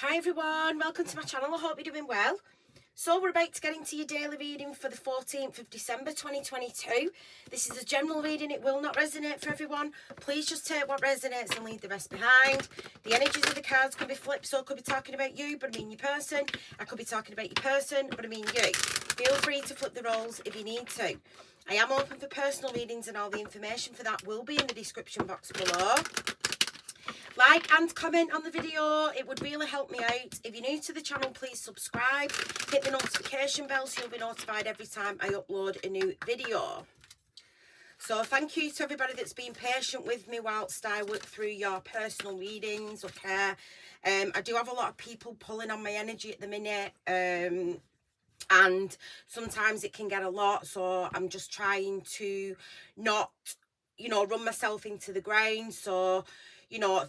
Hi everyone, welcome to my channel. I hope you're doing well. So we're about to get into your daily reading for the 14th of December 2022. This is a general reading. It will not resonate for everyone. Please just take what resonates and leave the rest behind. The energies of the cards can be flipped, so I could be talking about you, but I mean your person. I could be talking about your person, but I mean you. Feel free to flip the roles if you need to. I am open for personal readings and all the information for that will be in the description box below. Like and comment on the video, it would really help me out. If you're new to the channel, please subscribe, hit the notification bell so you'll be notified every time I upload a new video. So thank you to everybody that's been patient with me whilst I work through your personal readings, okay? I do have a lot of people pulling on my energy at the minute, and sometimes it can get a lot, so I'm just trying to not, run myself into the ground. So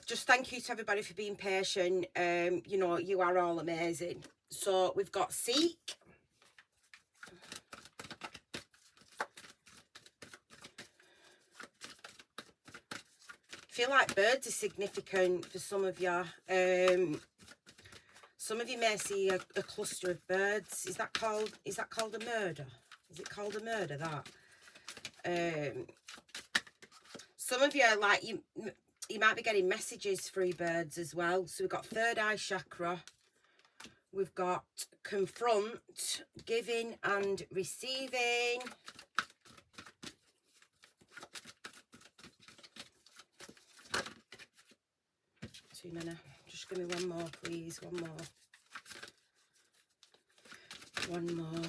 just thank you to everybody for being patient. You are all amazing. So we've got Seek. I feel like birds are significant for some of you. Some of you may see a cluster of birds. Is that called a murder? Is it called a murder, that? Some of you, like, you might be getting messages through birds as well. So we've got third eye chakra. We've got confront, giving and receiving. Too many. Just give me one more, please. One more. One more.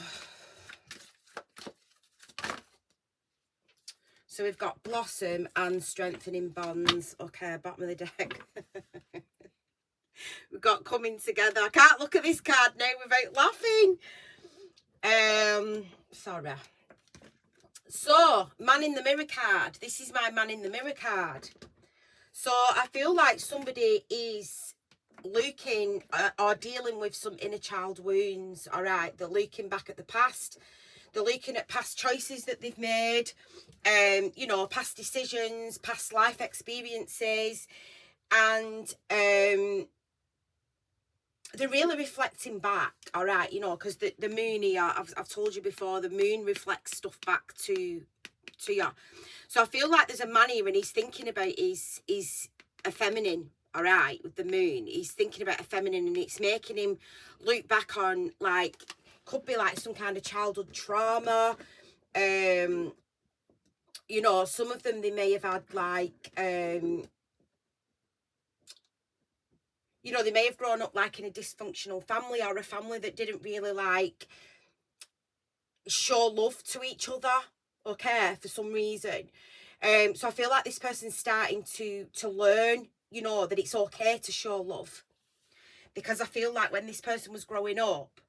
So we've got blossom and strengthening bonds. Okay, bottom of the deck. We've got coming together. I can't look at this card now without laughing. Sorry. So, man in the mirror card. This is my man in the mirror card. So I feel like somebody is looking or dealing with some inner child wounds. All right, they're looking back at the past. They're looking at past choices that they've made, past decisions, past life experiences, and they're really reflecting back, all right, because the moon here, I've told you before, the moon reflects stuff back to you. So I feel like there's a man here and he's thinking about is a feminine, all right, with the moon. He's thinking about a feminine and it's making him look back on, like, could be like some kind of childhood trauma. Some of them, they may have had like, they may have grown up like in a dysfunctional family or a family that didn't really like show love to each other, okay, for some reason. So I feel like this person's starting to learn, that it's okay to show love. Because I feel like when this person was growing up,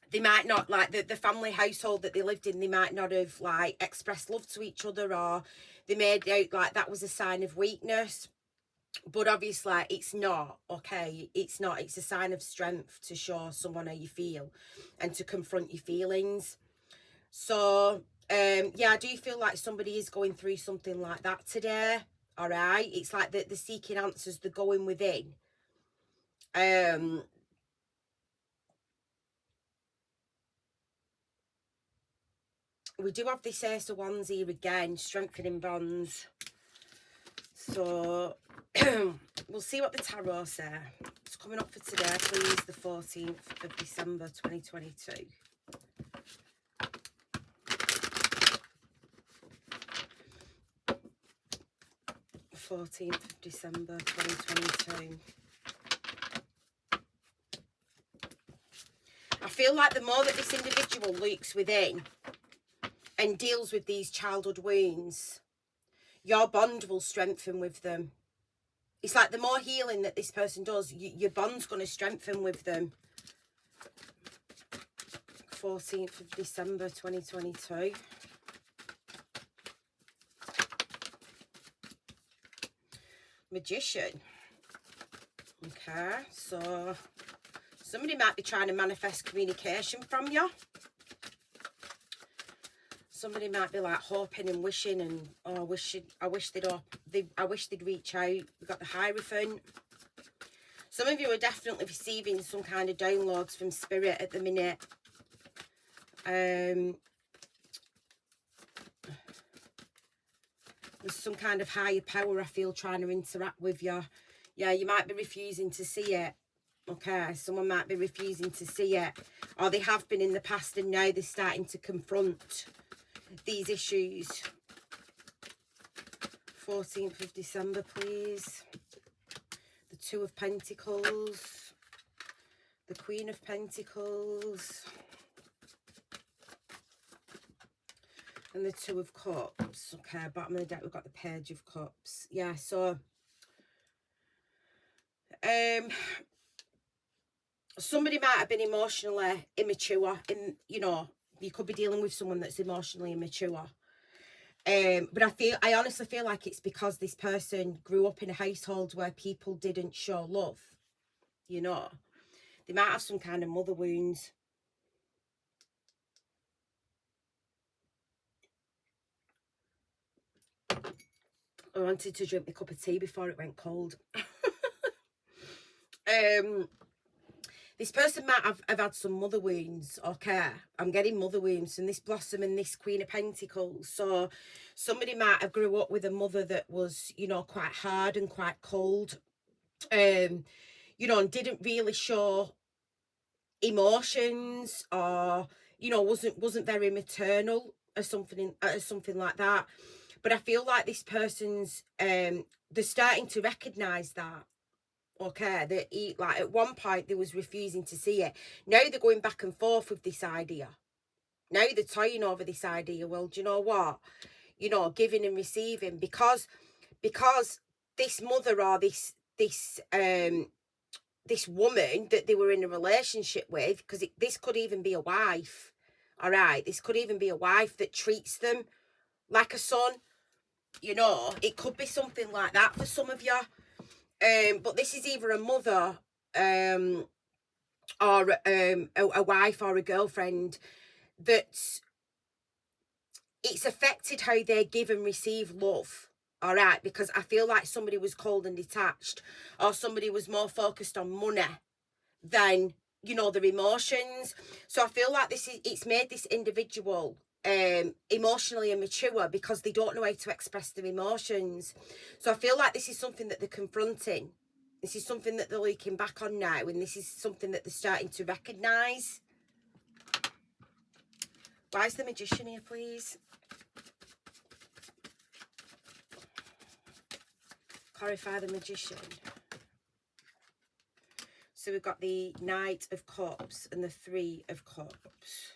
they might not, like, the family household that they lived in, they might not have, like, expressed love to each other, or they made out like that was a sign of weakness. But obviously, it's not, okay? It's not. It's a sign of strength to show someone how you feel and to confront your feelings. So, yeah, I do feel like somebody is going through something like that today, all right? It's like they're seeking answers, they're going within. We do have this Ace of Wands here again, strengthening bonds. So we'll see what the tarot says. It's coming up for today, please, the 14th of December 2022. December 2022. I feel like the more that this individual looks within and deals with these childhood wounds, your bond will strengthen with them. It's like the more healing that this person does, your bond's going to strengthen with them. 14th of December 2022. Magician. Okay, so somebody might be trying to manifest communication from you. Somebody might be like hoping and wishing and, oh, I wish they'd reach out. We've got the Hierophant. Some of you are definitely receiving some kind of downloads from spirit at the minute. There's some kind of higher power, I feel, trying to interact with you. Yeah, you might be refusing to see it. Okay, someone might be refusing to see it. Or they have been in the past and now they're starting to confront these issues. 14th of December, please. The Two of Pentacles. The Queen of Pentacles. And the Two of Cups. Okay, bottom of the deck, we've got the Page of Cups. Yeah, so... somebody might have been emotionally immature. You know, you could be dealing with someone that's emotionally immature. But I honestly feel like it's because this person grew up in a household where people didn't show love. You know, they might have some kind of mother wounds. I wanted to drink my cup of tea before it went cold. This person might have had some mother wounds, okay? I'm getting mother wounds, and this Blossom and this Queen of Pentacles. So somebody might have grew up with a mother that was, you know, quite hard and quite cold. You know, and didn't really show emotions, or, you know, wasn't very maternal or something like that. But I feel like this person's they're starting to recognize that. Okay, that like at one point they was refusing to see it. Now they're going back and forth with this idea. Now they're toying over this idea. Well, do you know what? You know, giving and receiving, because this mother or this woman that they were in a relationship with, because this could even be a wife. All right, this could even be a wife that treats them like a son. You know, it could be something like that for some of you. But this is either a mother or a wife or a girlfriend that it's affected how they give and receive love. All right, because I feel like somebody was cold and detached, or somebody was more focused on money than, you know, their emotions. So I feel like it's made this individual emotionally immature because they don't know how to express their emotions. So I feel like this is something that they're confronting. This is something that they're looking back on now, and this is something that they're starting to recognise. Why is the Magician here, please? Clarify the Magician. So we've got the Knight of Cups and the Three of Cups.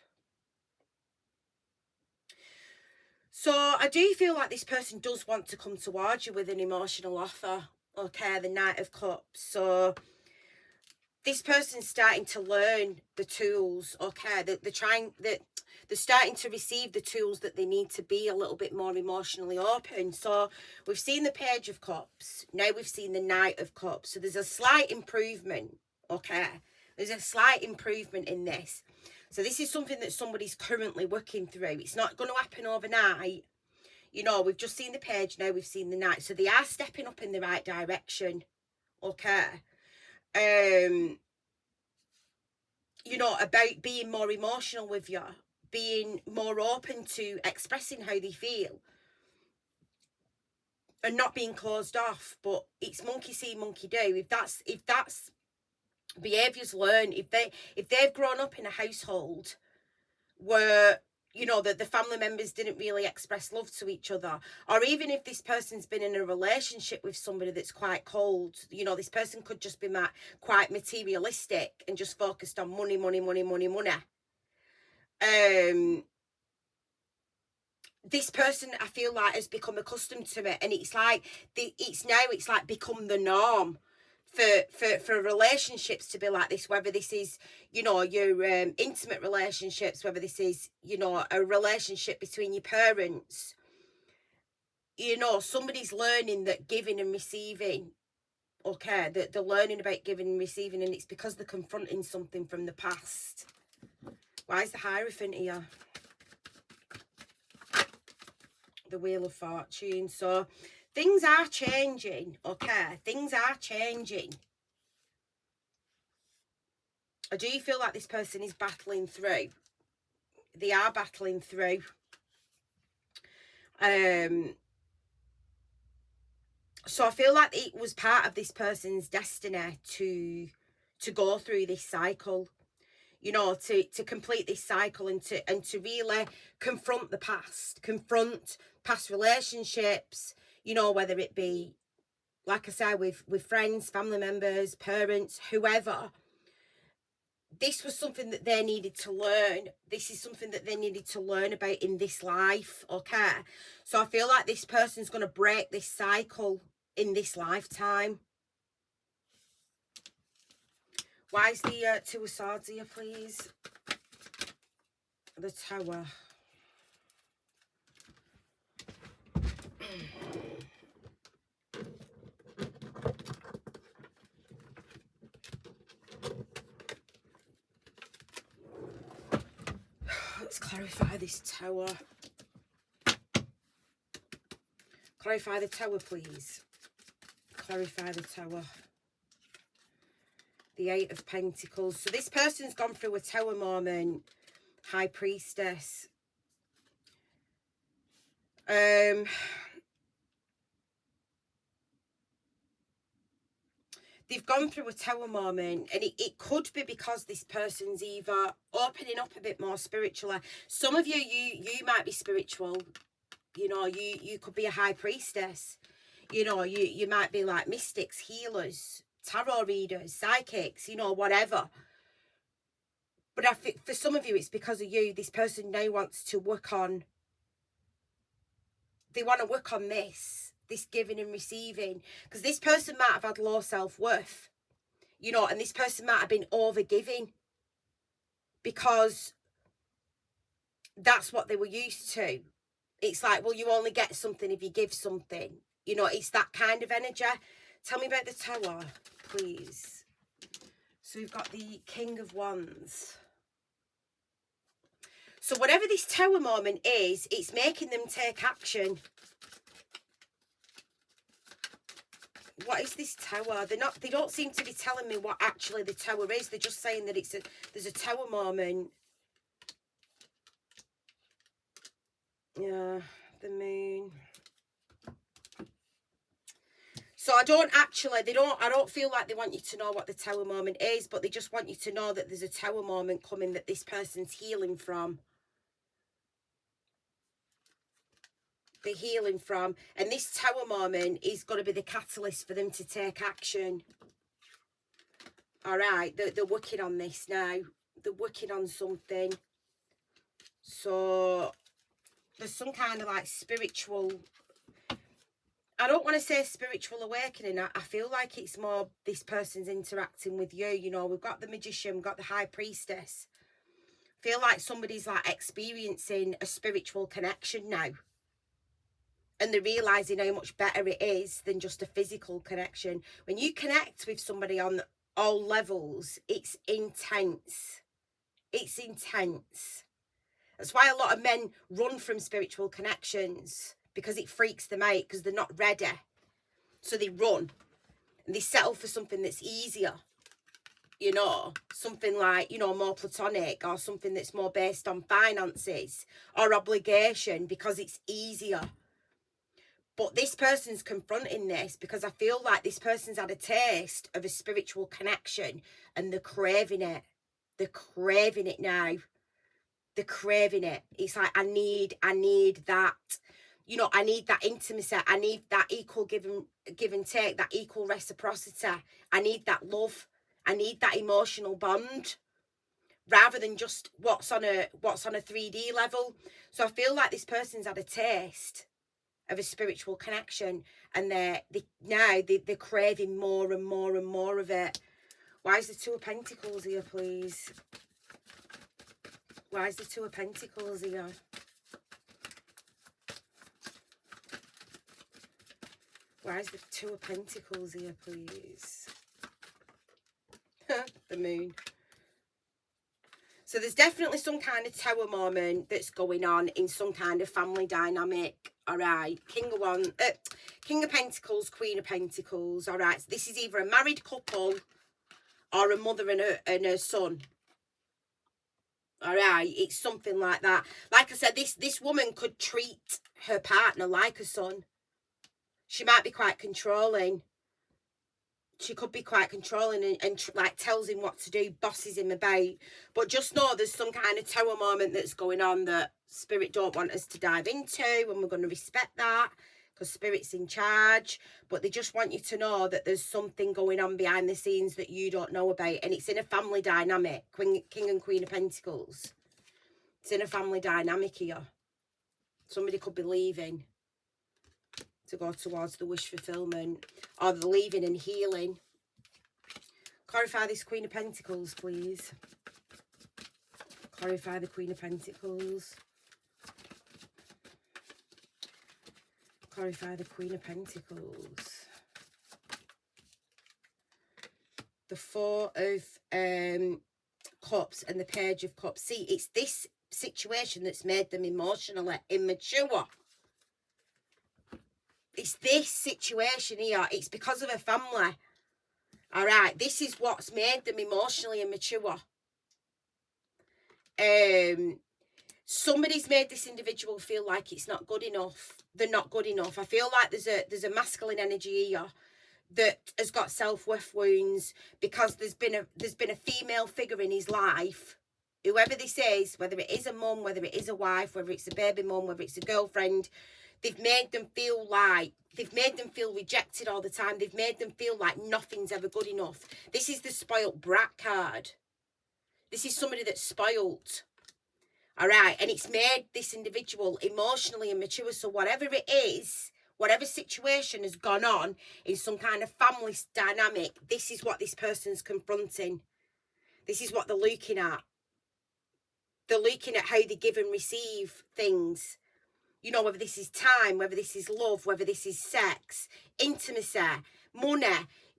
So I do feel like this person does want to come towards you with an emotional offer. Okay, the Knight of Cups. So this person's starting to learn the tools. Okay, they're starting to receive the tools that they need to be a little bit more emotionally open. So we've seen the Page of Cups. Now we've seen the Knight of Cups. So there's a slight improvement. Okay, there's a slight improvement in this. So this is something that somebody's currently working through. It's not going to happen overnight. You know, we've just seen the Page, now we've seen the Knight. So they are stepping up in the right direction. Okay. You know, about being more emotional with you, being more open to expressing how they feel, and not being closed off. But it's monkey see, monkey do. If that's behaviours learned, if they've grown up in a household where, you know, that the family members didn't really express love to each other, or even if this person's been in a relationship with somebody that's quite cold, you know, this person could just be quite materialistic and just focused on money. This person, I feel like, has become accustomed to it, and it's like it's like become the norm for relationships to be like this, whether this is, you know, your intimate relationships, whether this is, you know, a relationship between your parents. You know, somebody's learning that giving and receiving, okay, that they're learning about giving and receiving, and it's because they're confronting something from the past. Why is the Hierophant here? The Wheel of Fortune. So things are changing, okay? Things are changing. I do feel like this person is battling through. They are battling through. So I feel like it was part of this person's destiny to go through this cycle, you know, to complete this cycle and to really confront the past, confront past relationships, you know, whether it be, like I said, with friends, family members, parents, whoever. This was something that they needed to learn. This is something that they needed to learn about in this life, okay? So I feel like this person's going to break this cycle in this lifetime. Why is the Two of Swords here, please? The Tower. Let's clarify this Tower. Clarify the Tower, please. Clarify the Tower. The Eight of Pentacles. So this person's gone through a Tower moment. High Priestess. They've gone through a Tower moment, and it could be because this person's either opening up a bit more spiritually. Some of you might be spiritual. You know, you could be a High Priestess. You know, you might be like mystics, healers, tarot readers, psychics, you know, whatever. But I think for some of you, it's because of you. This person now wants to work on, they want to work on this giving and receiving. Because this person might have had low self-worth, you know, and this person might have been over-giving because that's what they were used to. It's like, well, you only get something if you give something. You know, it's that kind of energy. Tell me about the Tower, please. So we've got the King of Wands. So whatever this Tower moment is, it's making them take action. What is this Tower? They don't seem to be telling me what actually the Tower is. They're just saying that there's a Tower moment. Yeah, the Moon. So I don't feel like they want you to know what the Tower moment is, but they just want you to know that there's a Tower moment coming that this person's healing from. They're healing from. And this Tower moment is going to be the catalyst for them to take action. All right, they're working on this now. They're working on something. So there's some kind of like spiritual, I don't want to say spiritual awakening. I feel like it's more this person's interacting with you. You know, we've got the Magician, we've got the High Priestess. I feel like somebody's like experiencing a spiritual connection now. And they're realising how much better it is than just a physical connection. When you connect with somebody on all levels, it's intense. It's intense. That's why a lot of men run from spiritual connections, because it freaks them out, because they're not ready. So they run and they settle for something that's easier. You know, something like, you know, more platonic, or something that's more based on finances or obligation, because it's easier. But this person's confronting this because I feel like this person's had a taste of a spiritual connection and they're craving it. They're craving it now. They're craving it. It's like, I need that. You know, I need that intimacy. I need that equal give and take, that equal reciprocity. I need that love. I need that emotional bond, rather than just what's on a 3D level. So I feel like this person's had a taste of a spiritual connection, and they're craving more and more and more of it. Why is the Two of Pentacles here, please? Why is the Two of Pentacles here? Why is the Two of Pentacles here, please? The Moon. So there's definitely some kind of Tower moment that's going on in some kind of family dynamic. All right, King of Pentacles, Queen of Pentacles. All right, so this is either a married couple or a mother and her son. All right, it's something like that. Like I said, this woman could treat her partner like a son. She might be quite controlling. She could be quite controlling and like tells him what to do, bosses him about. But just know there's some kind of tower moment that's going on that Spirit don't want us to dive into, and we're going to respect that because Spirit's in charge. But they just want you to know that there's something going on behind the scenes that you don't know about, and it's in a family dynamic. King and Queen of Pentacles. It's in a family dynamic here. Somebody could be leaving to go towards the wish fulfillment, or the leaving and healing. Clarify this Queen of Pentacles, please. Clarify the Queen of Pentacles. Clarify the Queen of Pentacles. The Four of Cups and the Page of Cups. See, it's this situation that's made them emotionally immature. It's this situation here. It's because of a family. All right. This is what's made them emotionally immature. Somebody's made this individual feel like it's not good enough. They're not good enough. I feel like there's a masculine energy here that has got self-worth wounds because there's been a female figure in his life. Whoever this is, whether it is a mum, whether it is a wife, whether it's a baby mum, whether it's a girlfriend, they've made them feel rejected all the time. They've made them feel like nothing's ever good enough. This is the spoilt brat card. This is somebody that's spoilt. All right. And it's made this individual emotionally immature. So whatever it is, whatever situation has gone on in some kind of family dynamic, this is what this person's confronting. This is what they're looking at. They're looking at how they give and receive things. You know, whether this is time, whether this is love, whether this is sex, intimacy, money,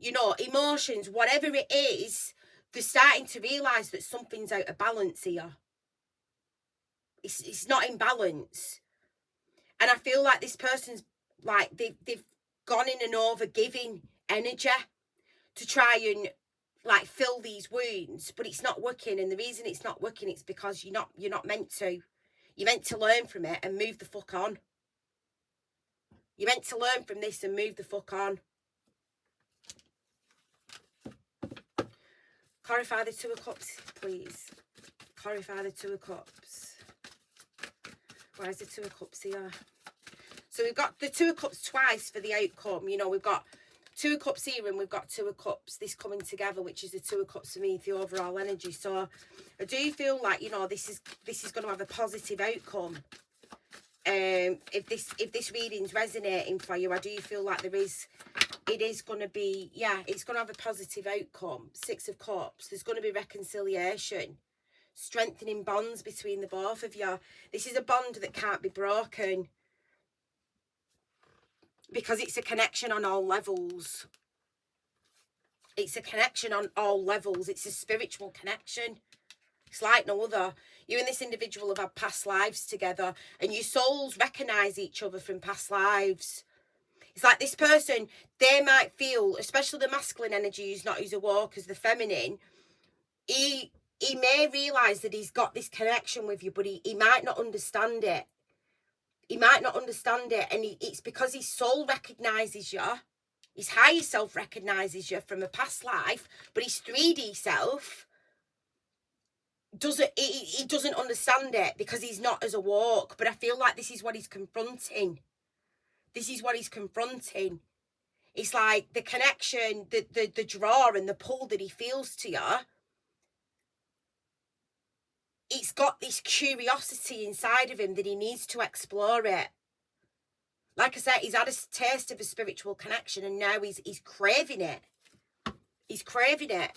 you know, emotions, whatever it is, they're starting to realise that something's out of balance here. It's not in balance. And I feel like this person's, like, they've gone in an over-giving energy to try and, like, fill these wounds, but it's not working. And the reason it's not working, it's because you're not meant to. You're meant to learn from it and move the fuck on. You're meant to learn from this and move the fuck on. Clarify the Two of Cups, please. Clarify the Two of Cups. Why is the Two of Cups here? So we've got the Two of Cups twice for the outcome. You know, we've got Two of Cups here and we've got Two of Cups, this coming together, which is the Two of Cups for me, the overall energy. So I do feel like, you know, this is going to have a positive outcome. If this reading's resonating for you, I do feel like it is going to be, yeah, it's going to have a positive outcome. Six of Cups. There's going to be reconciliation, strengthening bonds between the both of you. This is a bond that can't be broken, because it's a connection on all levels. It's a connection on all levels. It's a spiritual connection. It's like no other. You and this individual have had past lives together, and your souls recognise each other from past lives. It's like this person, they might feel, especially the masculine energy who's awoke as the feminine, he may realise that he's got this connection with you, but he might not understand it. He might not understand it, and it's because his soul recognises you. His higher self recognises you from a past life, but his 3D self doesn't understand it because he's not as awoke. But I feel like this is what he's confronting. This is what he's confronting. It's like the connection, the draw and the pull that he feels to you. It's got this curiosity inside of him that he needs to explore it. Like I said, he's had a taste of a spiritual connection, and now he's craving it. He's craving it.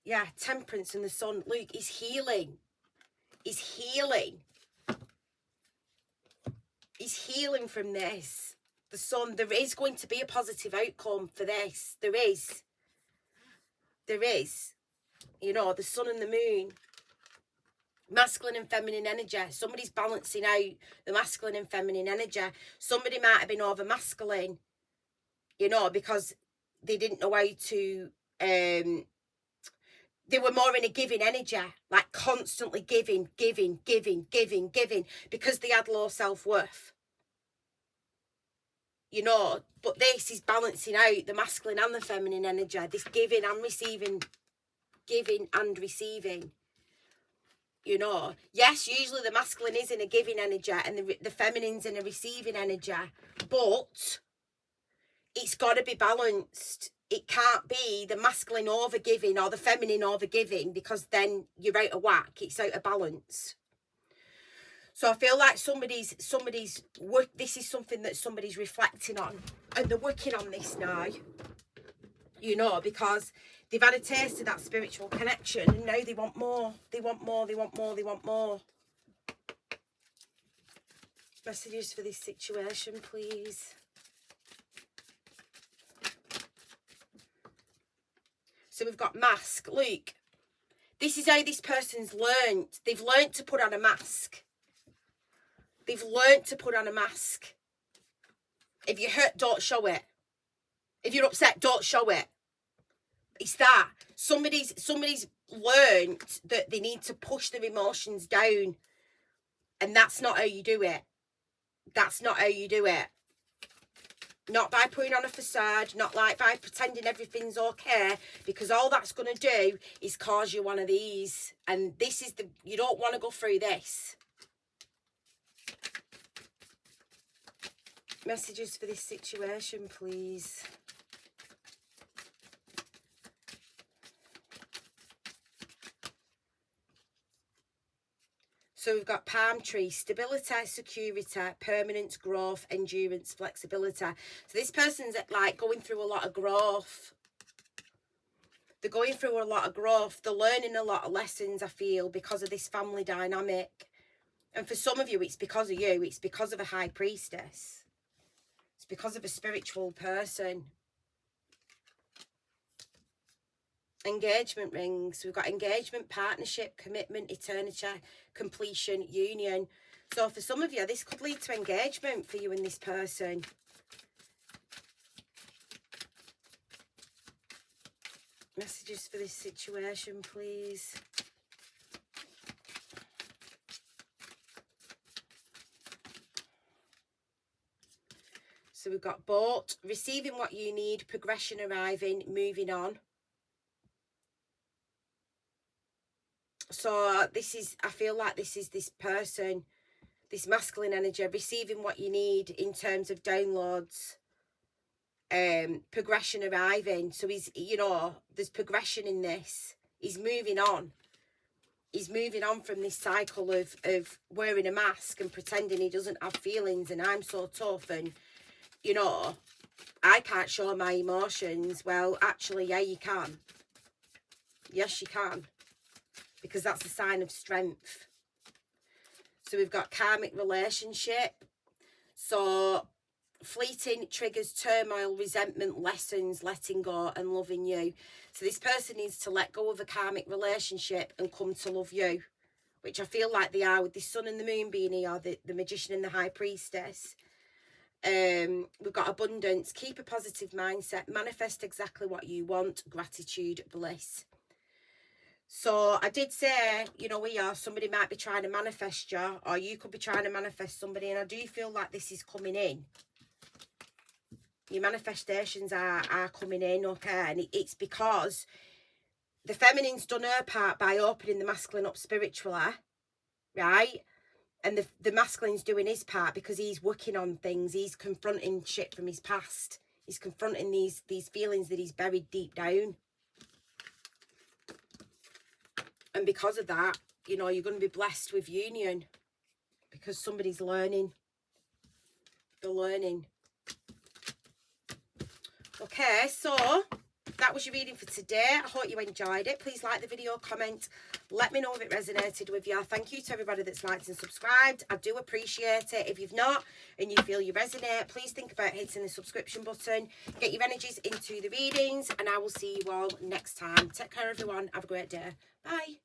Yeah, Temperance and the Sun. Look, he's healing. He's healing. He's healing from this. The Sun, there is going to be a positive outcome for this. There is. There is. You know, the Sun and the Moon. Masculine and feminine energy. Somebody's balancing out the masculine and feminine energy. Somebody might have been over masculine, you know, because they didn't know how to, they were more in a giving energy, like constantly giving, because they had low self-worth. You know, but this is balancing out the masculine and the feminine energy, this giving and receiving, you know. Yes, usually the masculine is in a giving energy and the feminine's in a receiving energy, but it's got to be balanced. It can't be the masculine over giving or the feminine over giving, because then you're out of whack. It's out of balance. So I feel like somebody's work. This is something that somebody's reflecting on, and they're working on this now. You know, because they've had a taste of that spiritual connection, and now they want more. They want more. They want more. They want more. Messages for this situation, please. So we've got mask. Look, this is how this person's learned. They've learned to put on a mask. They've learned to put on a mask. If you're hurt, don't show it. If you're upset, don't show it. It's that. Somebody's learned that they need to push their emotions down. And that's not how you do it. That's not how you do it. Not by putting on a facade, not like by pretending everything's okay, because all that's going to do is cause you one of these. And this is you don't want to go through this. Messages for this situation, please. So we've got palm tree, stability, security, permanence, growth, endurance, flexibility. So this person's like going through a lot of growth. They're going through a lot of growth. They're learning a lot of lessons, I feel, because of this family dynamic. And for some of you, it's because of you. It's because of a high priestess. It's because of a spiritual person. Engagement rings. We've got engagement, partnership, commitment, eternity, completion, union. So for some of you, this could lead to engagement for you and this person. Messages for this situation, please. So we've got boat, receiving what you need, progression arriving, moving on. So this is, I feel like this is this person, this masculine energy, receiving what you need in terms of downloads, progression arriving. So he's, you know, there's progression in this. He's moving on. He's moving on from this cycle of wearing a mask and pretending he doesn't have feelings and I'm so tough and, you know, I can't show my emotions. Well, actually, yeah, you can. Yes, you can. Because that's a sign of strength. So we've got karmic relationship. So fleeting triggers turmoil, resentment, lessons, letting go and loving you. So this person needs to let go of a karmic relationship and come to love you, which I feel like they are with the sun and the moon being here, the magician and the high priestess. We've got abundance, keep a positive mindset, manifest exactly what you want, gratitude, bliss. So I did say, you know, somebody might be trying to manifest you, or you could be trying to manifest somebody, and I do feel like this is coming in. Your manifestations are coming in, okay? And it's because the feminine's done her part by opening the masculine up spiritually, right? And the masculine's doing his part because he's working on things. He's confronting shit from his past. He's confronting these feelings that he's buried deep down. And because of that, you know, you're going to be blessed with union. Because somebody's learning. They're learning. Okay, so that was your reading for today. I hope you enjoyed it. Please like the video, comment. Let me know if it resonated with you. Thank you to everybody that's liked and subscribed. I do appreciate it. If you've not and you feel you resonate, please think about hitting the subscription button. Get your energies into the readings, and I will see you all next time. Take care, everyone. Have a great day. Bye.